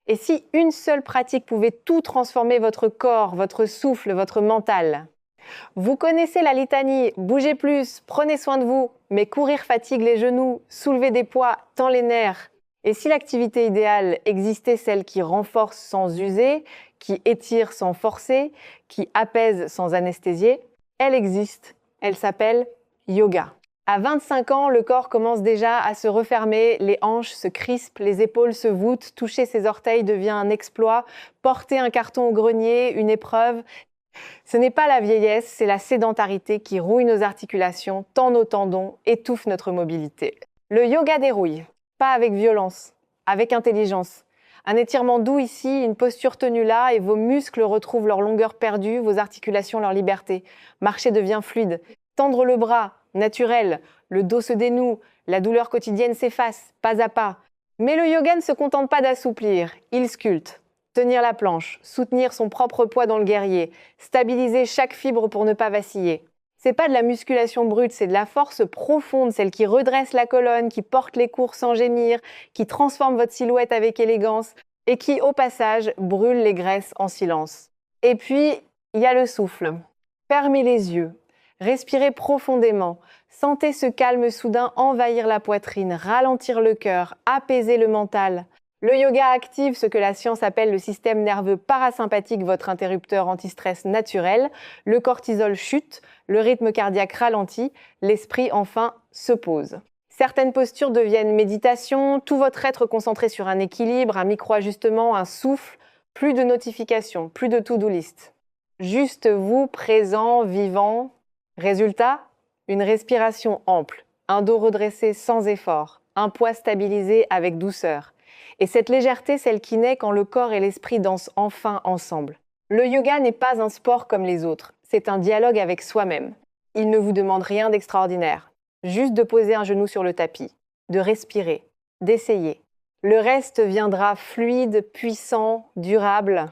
Et si une seule pratique pouvait tout transformer votre corps, votre souffle, votre mental? Vous connaissez la litanie, bougez plus, prenez soin de vous, mais courir fatigue les genoux, soulever des poids tend les nerfs. Et si l'activité idéale existait, celle qui renforce sans user, qui étire sans forcer, qui apaise sans anesthésier, elle existe. Elle s'appelle yoga. À 25 ans, le corps commence déjà à se refermer, les hanches se crispent, les épaules se voûtent, toucher ses orteils devient un exploit, porter un carton au grenier, une épreuve. Ce n'est pas la vieillesse, c'est la sédentarité qui rouille nos articulations, tend nos tendons, étouffe notre mobilité. Le yoga dérouille, pas avec violence, avec intelligence. Un étirement doux ici, une posture tenue là, et vos muscles retrouvent leur longueur perdue, vos articulations leur liberté. Marcher devient fluide. Tendre le bras, naturel, le dos se dénoue, la douleur quotidienne s'efface, pas à pas. Mais le yoga ne se contente pas d'assouplir, il sculpte. Tenir la planche, soutenir son propre poids dans le guerrier, stabiliser chaque fibre pour ne pas vaciller. C'est pas de la musculation brute, c'est de la force profonde, celle qui redresse la colonne, qui porte les cours sans gémir, qui transforme votre silhouette avec élégance et qui, au passage, brûle les graisses en silence. Et puis, il y a le souffle. Fermez les yeux, respirez profondément, sentez ce calme soudain envahir la poitrine, ralentir le cœur, apaiser le mental. Le yoga active ce que la science appelle le système nerveux parasympathique, votre interrupteur anti-stress naturel. Le cortisol chute, le rythme cardiaque ralentit, l'esprit enfin se pose. Certaines postures deviennent méditation, tout votre être concentré sur un équilibre, un micro-ajustement, un souffle, plus de notifications, plus de to-do list. Juste vous, présent, vivant. Résultat, une respiration ample, un dos redressé sans effort, un poids stabilisé avec douceur. Et cette légèreté, celle qui naît quand le corps et l'esprit dansent enfin ensemble. Le yoga n'est pas un sport comme les autres, c'est un dialogue avec soi-même. Il ne vous demande rien d'extraordinaire, juste de poser un genou sur le tapis, de respirer, d'essayer. Le reste viendra fluide, puissant, durable.